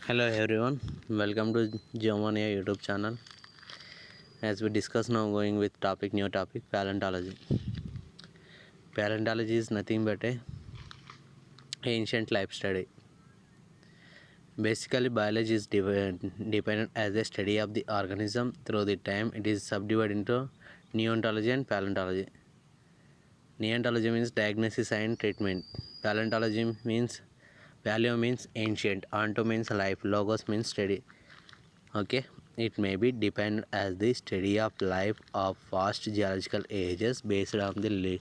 Hello everyone, welcome to Geomania YouTube channel. As we discuss now, going with new topic, paleontology. Paleontology is nothing but a ancient life study. Basically, biology is dependent as a study of the organism through the time. It is subdivided into neontology and paleontology. Neontology means diagnosis and treatment. Paleontology means paleo means ancient, onto means life, logos means study. Okay, it may be defined as the study of life of vast geological ages based on the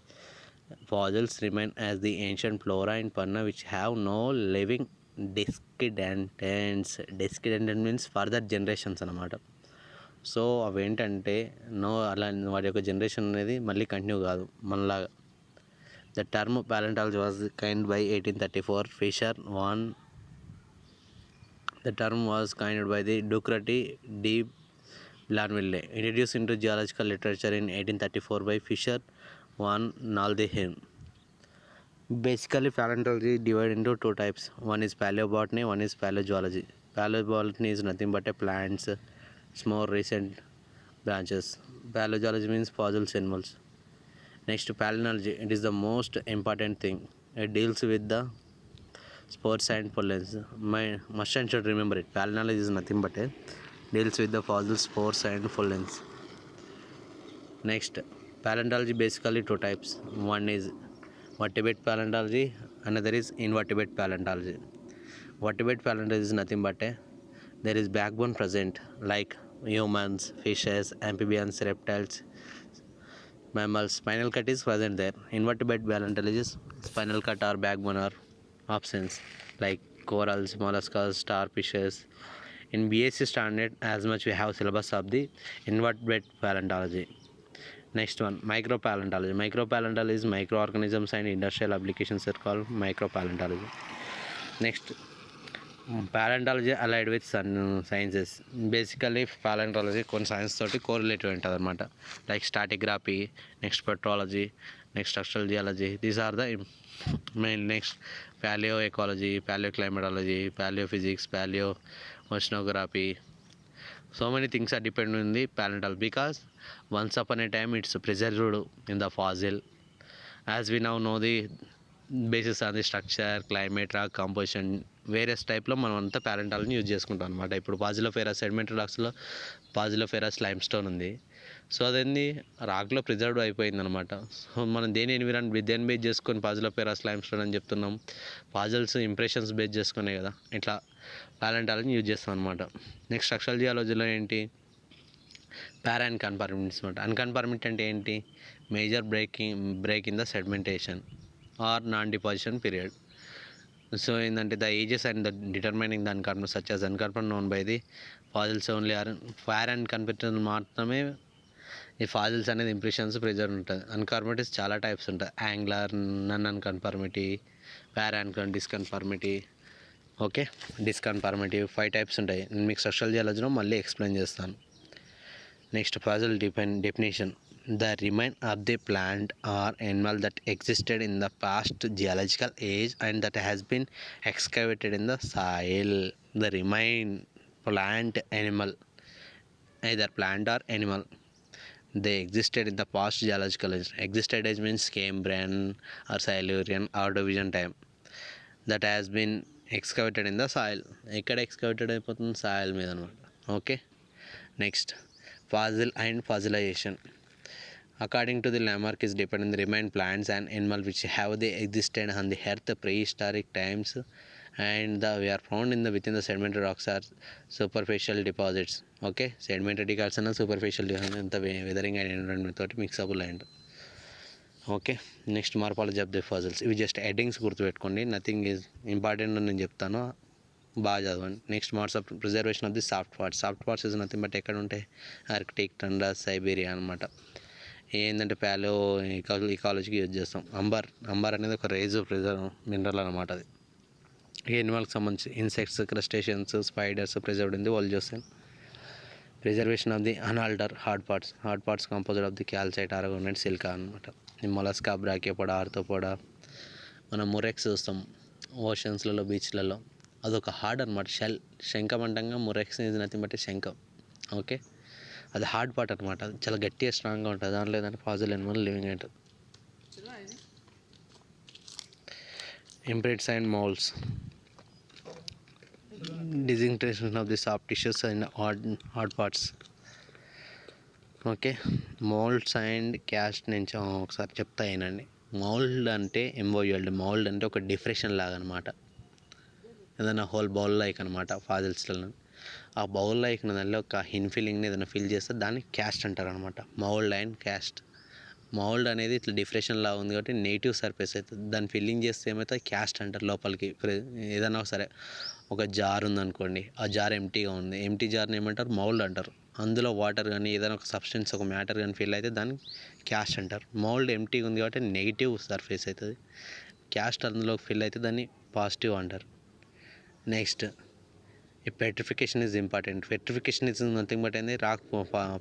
fossils remain as the ancient flora and fauna which have no living descendants. Descendant means further generations అన్నమాట. So అవేంటంటే అలా వాడి యొక్క generation అనేది మళ్ళీ continue కాదు మనలాగా. The term paleontology was coined by 1834 Fisher one. The term was coined by the Ducati de Blanville, introduced into geological literature in 1834 by Fisher van Naldehim. Basically, paleontology is divided into two types. One is paleobotany, one is paleogeology. Paleobotany is nothing but a plants, small recent branches. Paleogeology means fossils animals. Next, palynology. It is the most important thing. It deals with the spores and pollens. My must and should remember it. Palynology is nothing but a deals with the fossils, spores and pollens. Next, paleontology basically two types. One is vertebrate paleontology, another is invertebrate paleontology. Vertebrate paleontology is nothing but a there is backbone present like humans, fishes, amphibians, reptiles, mammals. Spinal cut is present there. Invertebrate paleontology is spinal cut or backbone are options like corals, mollusks, starfishes. In BSc standard, as much we have syllabus of the invertebrate paleontology. Next one, micropaleontology. Micropaleontology is microorganisms and industrial applications are called micropaleontology. Next, paleontology allied with sciences. Basically paleontology కొన్ని science తోటి correlative ఉంటుంది అనమాట. Like stratigraphy, next petrology, next structural geology. These are the main. Next palaeoecology, palaeoclimatology, palaeophysics, palaeoceanography. So many things are dependent on the paleontology because once upon a time it's preserved in the fossil. As we now know the basis on the structure, climate, rock composition, various టైప్లో మనం అంతా ప్యాలెంటాలజీని use చేసుకుంటాం అనమాట. ఇప్పుడు పాజిలోఫెరస్ sedimentary రాక్స్లో పాజిలోఫెరస్ lime stone ఉంది. So అదేంది రాక్లో preserved అయిపోయింది అనమాట. సో మనం దేని బేస్ చేసుకొని పాజిలోఫెరస్ లైమ్ స్టోన్ అని చెప్తున్నాం. పాజిల్స్ ఇంప్రెషన్స్ బేస్ చేసుకునే కదా ఇట్లా ప్యాలెంటాలజీని యూజ్ చేస్తాం అనమాట. నెక్స్ట్ స్ట్రక్చరల్ జియాలజీలో ఏంటి, పారా అండ్ కన్ఫర్మిట్స్ అనమాట. అన్కన్ఫర్మిట్ అంటే ఏంటి, major break in the sedimentation or non deposition period. So ఏంటంటే the ages and the determining the unconform such as unconform known by the fossils only are fire and conform మాత్రమే ఈ fossils అనేది impressions pressure ఉంటుంది. అన్కన్ఫర్మిటీస్ చాలా types ఉంటాయి. Angular, non unconformity, para and disconformity. Okay, disconformity 5 types ఉంటాయి. నేను మీకు structural జియాలజీలో మళ్ళీ ఎక్స్ప్లెయిన్ చేస్తాను. Next fossil definition. The remain of the plant or animal that existed in the past geological age and that has been excavated in the soil. The remain plant animal, either plant or animal, they existed in the past geological age. Existed age means Cambrian or Silurian or Ordovician time. That has been excavated in the soil. ఎక్కడ excavated అయిపోతుంది, soil మీద అనమాట. Okay, next fossil and fossilization. According to the landmark is dependent on the remain plants and animals which have they existed on the earth prehistoric times and we are found in the within the sedimentary rocks are superficial deposits. Okay, sedimentary deposits and superficial deposits weathering and environment తోటి mixable and. Okay, next morphology of the fossils. ఇవి just headings గుర్తుపెట్టుకోండి, nothing is important అని నేను చెప్తాను, బాగా చదవండి. Next modes of preservation of the soft parts. Soft parts is nothing but ఎక్కడ ఉంటాయి, ఆర్కిటిక్, టండ్రా, సైబీరియా అనమాట. ఏంటంటే ప్యాలో ఇకాలజీకి యూజ్ చేస్తాం. అంబర్ అనేది ఒక రేజ్ ప్రిజర్వ్ మినరల్ అనమాట. అది ఎనిమల్కి సంబంధించి insects, crustaceans, spiders preserved in the Oligocene. Preservation of the unaltered hard parts composed of the calcite, aragonite, silica అనమాట. ఈ మొలస్కా, బ్రాకియోపోడా, ఆర్థోపోడా, మనం మురెక్స్ చూస్తాం ఓషన్స్లలో, బీచ్లలో. అదొక హార్డ్ అనమాట. శంఖం అంటాంగా, మురెక్స్ ఈజ్ నథింగ్ బట్ శంఖం. ఓకే, అది హార్డ్ పార్ట్ అనమాట. అది చాలా గట్టిగా స్ట్రాంగ్గా ఉంటుంది. దాంట్లో ఏదంటే ఫాజిల్ ఎనిమల్ లివింగ్ ఉంటుంది. Imprints and moulds, disintegration of the soft tissues and hard parts. Okay, moulds and cast నుంచి ఒకసారి చెప్తా అయినండి. మౌల్డ్ అంటే ఎంఓఎల్డ్, మౌల్డ్ అంటే ఒక డిఫ్రెషన్ లాగా అనమాట. ఏదైనా హోల్ బౌల్ లైక్ అనమాట ఫాజిల్స్లో. ఆ బౌల్ లైక్ దానిలో ఒక ఇన్ఫిల్లింగ్ని ఏదైనా ఫిల్ చేస్తే దాన్ని క్యాస్ట్ అంటారు అనమాట. Mould and caste. మౌల్డ్ అనేది ఇట్లా డిఫ్రెషన్ లాగా ఉంది కాబట్టి నెగిటివ్ సర్ఫేస్ అవుతుంది. దాన్ని ఫిల్లింగ్ చేస్తే ఏమైతే క్యాస్ట్ అంటారు. లోపలికి ఏదైనా సరే ఒక జార్ ఉందనుకోండి, ఆ జార్ ఎంటీగా ఉంది, ఎంటీ జార్ని ఏమంటారు? మౌల్డ్ అంటారు. అందులో వాటర్ కానీ ఏదైనా ఒక సబ్స్టెన్స్, ఒక మ్యాటర్ కానీ ఫిల్ అయితే దాన్ని క్యాస్ట్ అంటారు. మౌల్డ్ ఎంటీగా ఉంది కాబట్టి నెగిటివ్ సర్ఫేస్ అవుతుంది. క్యాస్ట్ అందులో ఫిల్ అయితే దాన్ని పాజిటివ్ అంటారు. Next, petrification is important. Petrification is nothing but అనేది రాక్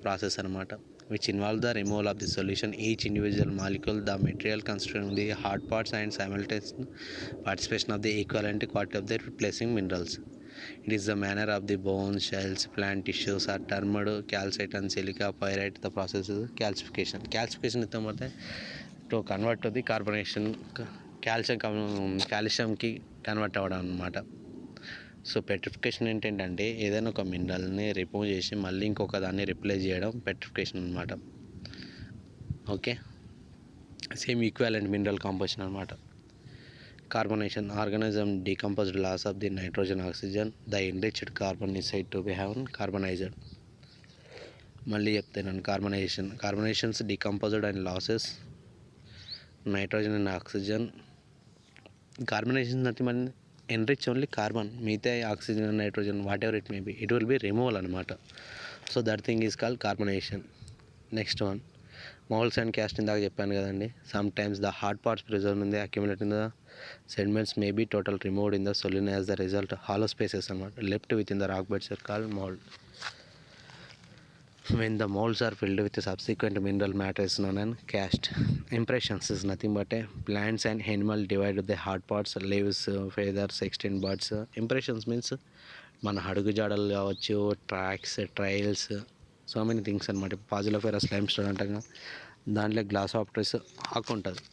ప్రాసెస్ అనమాట, which involve the removal of the solution, each individual molecule, the material constituting the hard parts and simultaneous participation of the equivalent quantity of the replacing minerals. It is the manner of the bones, shells, plant tissues are termed calcite and silica, pyrite. The process is calcification. Calcification is to convert to the carbonation, కాల్షియంకి convert అవ్వడం అనమాట. So petrification ఏంటంటే ఏదైనా ఒక మినరల్ని remove చేసి మళ్ళీ ఇంకొక దాన్ని రిప్లేస్ చేయడం పెట్రిఫికేషన్ అనమాట. Okay, same equivalent mineral composition అనమాట. Carbonation, organism decomposed loss of the nitrogen oxygen, the enriched carbon is said to be have carbonized. మళ్ళీ చెప్తాను. Carbonations decomposed and losses nitrogen and oxygen. Carbonation nothing enrich only carbon, మిగతా oxygen, nitrogen, whatever it may be, it will be removal అనమాట. So that thing is called carbonation. Next one, moulds and cast. ఇందాక చెప్పాను కదండి. Some times the hard parts preserve in the accumulate in the sediments may be total removed in the solution as the result. Hollow spaces అనమాట left within the rock beds are called mould. When the molds are filled with subsequent mineral matter is known as cast. Impressions is nothing but plants and animal divide the hard parts, leaves, feathers, extend buds. Impressions means మన అడుగు జాడలు కావచ్చు, tracks, trails, so many things అనమాట. Fossiliferous lime stone అంటాం. దాంట్లో glass ఆప్టర్స్ ఆకు ఉంటుంది,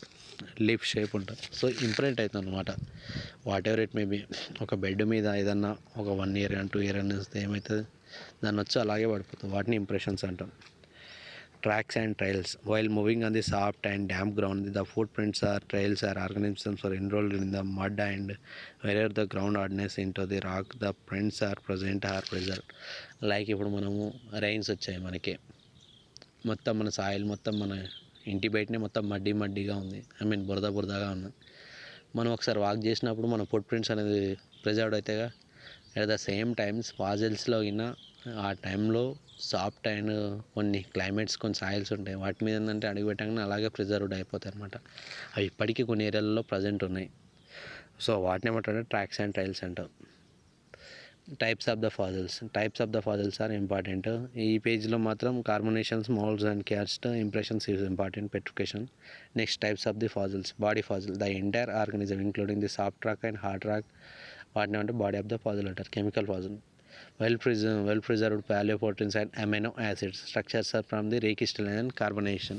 leaf shape ఉంటుంది. సో ఇంప్రింట్ అవుతుంది అనమాట. What ever it may B. ఒక బెడ్ మీద ఏదన్నా ఒక 1 year కానీ 2 year అని వస్తే ఏమవుతుంది, దాన్ని వచ్చి అలాగే పడిపోతుంది. వాటిని ఇంప్రెషన్స్ అంటాం. Tracks and trails, while moving on the soft and damp ground, the footprints or trails or organisms are enrolled in the mud and wherever the ground hardness in to the rock the prints are present or preserve. Like ఇప్పుడు మనము rains వచ్చాయి మనకి, మొత్తం మన soil మొత్తం మన ఇంటి బయటనే మొత్తం మడ్డీగా ఉంది, బురదగా ఉంది. మనం ఒకసారి వాక్ చేసినప్పుడు మన ఫుట్ ప్రింట్స్ అనేది ప్రిజర్వ్డ్ అవుతాయిగా. అట్ ద సేమ్ టైమ్స్ ఫాజిల్స్లో అయినా ఆ టైంలో సాఫ్ట్ అండ్ కొన్ని క్లైమేట్స్, కొన్ని సాయిల్స్ ఉంటాయి, వాటి మీద ఏంటంటే అడుగు పెట్టగానే అలాగే ప్రిజర్వ్డ్ అయిపోతాయి అనమాట. అవి ఇప్పటికీ కొన్ని ఏరియాలలో ప్రజెంట్ ఉన్నాయి. సో వాటిని ఏమంటారంటే ట్రాక్స్ అండ్ ట్రైల్స్ అంటారు. Types of the fossils are important. ఈ పేజ్లో మాత్రం carbonations, moulds and cast, impressions is important, petrification. Next, types of the fossils. Body fossil, the entire organism including the soft rock and hard rock, వాటిని అంటే body of the fossil అంటారు. Chemical fossil, well preserved paleoproteins and amino acids. Structures are from the recrystalline and carbonation.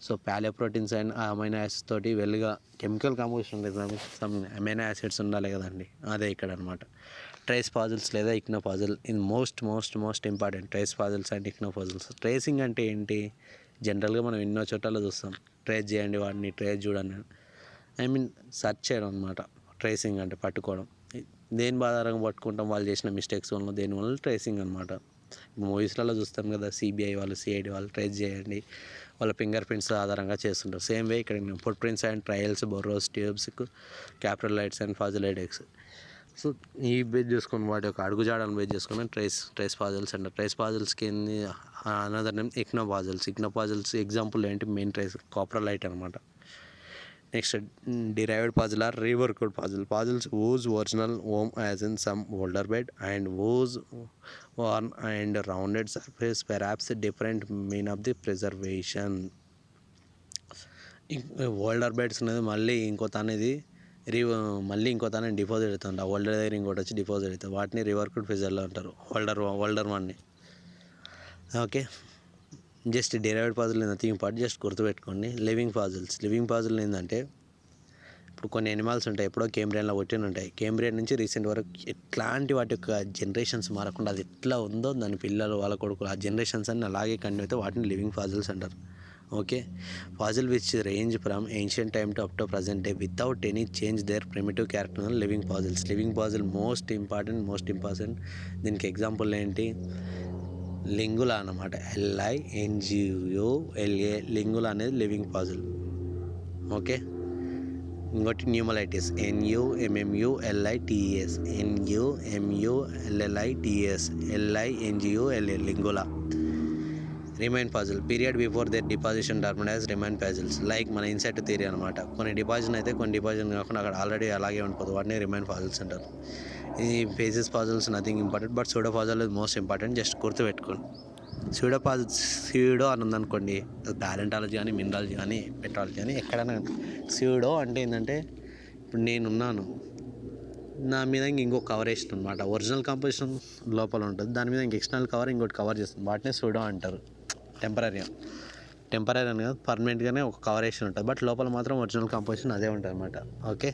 So paleoproteins and amino acids తోటి వెల్గా chemical composition ఉంటుంది. Some amino acids ఉండాలి కదండి, అదే ఇక్కడ అనమాట. ట్రేస్ ఫాజిల్స్ లేదా ichnofossil in most important. Trace fossils and ichnofossils. Tracing అంటే ఏంటి? జనరల్గా మనం ఎన్నో చోట్ల చూస్తాం, ట్రేస్ చేయండి వాడిని, ట్రేస్ చూడండి, సెర్చ్ చేయడం అనమాట. ట్రేసింగ్ అంటే పట్టుకోవడం. దేని ఆధారంగా పట్టుకుంటాం? వాళ్ళు చేసిన మిస్టేక్స్ వల్ల, దేనివల్ల ట్రేసింగ్ అనమాట. మూవీస్లలో చూస్తాం కదా, సిబిఐ వాళ్ళు, సిఐడి వాళ్ళు ట్రేస్ చేయండి, వాళ్ళ ఫింగర్ ప్రింట్స్ ఆధారంగా చేస్తుంటారు. సేమ్ వే ఇక్కడ foot prints and trials, burrows, tubes, coprolites and ఫాజిలైడెక్స్. సో ఈ బేస్ చేసుకొని వాటి యొక్క అడుగుజాడలను బేస్ చేసుకొని ట్రేస్ ఫాజిల్స్ అంటారు. ట్రేస్ ఫాజిల్స్కి ఏంది అనదర్ నేమ్ ఇక్నోఫాజిల్స్. ఎగ్జాంపుల్ ఏంటి? మెయిన్ ట్రేస్ కాప్రలైట్ అనమాట. Next, derived puzzle are reworked puzzles whose original home as in some boulder bed and whose worn and rounded surface perhaps different mean of the preservation. Bolder beds అనేది మళ్ళీ ఇంకొత అనేది మళ్ళీ ఇంకో తన deposit అవుతుంది. ఆ holder దగ్గర ఇంకోటి వచ్చి డిపాజిట్ అవుతుంది. వాటిని రివర్క్డ్ ఫిజర్లు అంటారు, హోల్డర్ వన్ని. Okay, just derived puzzle nothing part, just గుర్తుపెట్టుకోండి. లివింగ్ పాజిల్ ఏంటంటే ఇప్పుడు కొన్ని ఎనిమల్స్ ఉంటాయి, ఎప్పుడో కేంబ్రియన్లో పుట్టిన ఉంటాయి. కేంబ్రియన్ నుంచి రీసెంట్ వరకు ఎట్లాంటి వాటి యొక్క జనరేషన్స్ మారకుండా అది ఎట్లా ఉందో దాని పిల్లలు వాళ్ళ కొడుకులు ఆ జనరేషన్స్ అన్ని అలాగే కంటిన్యూ అయితే వాటిని లివింగ్ పాజిల్స్ అంటారు. Okay, puzzle which range from ancient time to up to present day without any change their primitive character living puzzle most important. దీనికి ఎగ్జాంపుల్ ఏంటి? లింగులా అన్నమాట, LINGULA. లింగులా అనేది లివింగ్ పాజిల్. ఓకే, ఇంకోటి nummulites, NUMMULITES, LINGULA, lingula. Remain fossil period before their deposition termed as remain fossils. Like మన inset theory అనమాట. కొన్ని deposition అయితే కొన్ని డిపాజిషన్ కాకుండా అక్కడ ఆల్రెడీ అలాగే ఉండిపోతుంది, వాటిని రిమైన్ పాజిల్స్ అంటారు. ఈ phases fossils nothing important, but pseudo fossil is most important. Just గుర్తుపెట్టుకోండి. సూడో అని ఉందనుకోండి, ప్యాలెంటాలజీ కానీ మినరాలజీ కానీ పెట్రాలజీ కానీ ఎక్కడైనా సూడో అంటే ఏంటంటే ఇప్పుడు నేనున్నాను, నా మీద ఇంకో కవర్ వేసిన అనమాట. ఒరిజినల్ కాంపోజిషన్ లోపల ఉంటుంది, దాని మీద ఇంక ఎక్స్టర్నల్ కవర్ ఇంకోటి కవర్ చేస్తుంది, వాటినే సూడో అంటారు. టెంపరీ అని కాదు, పర్మనెంట్గానే ఒక కవర్ వేసిన ఉంటుంది, బట్ లోపల మాత్రం ఒరిజినల్ కాంపోజిషన్ అదే ఉంటుంది అనమాట. ఓకే.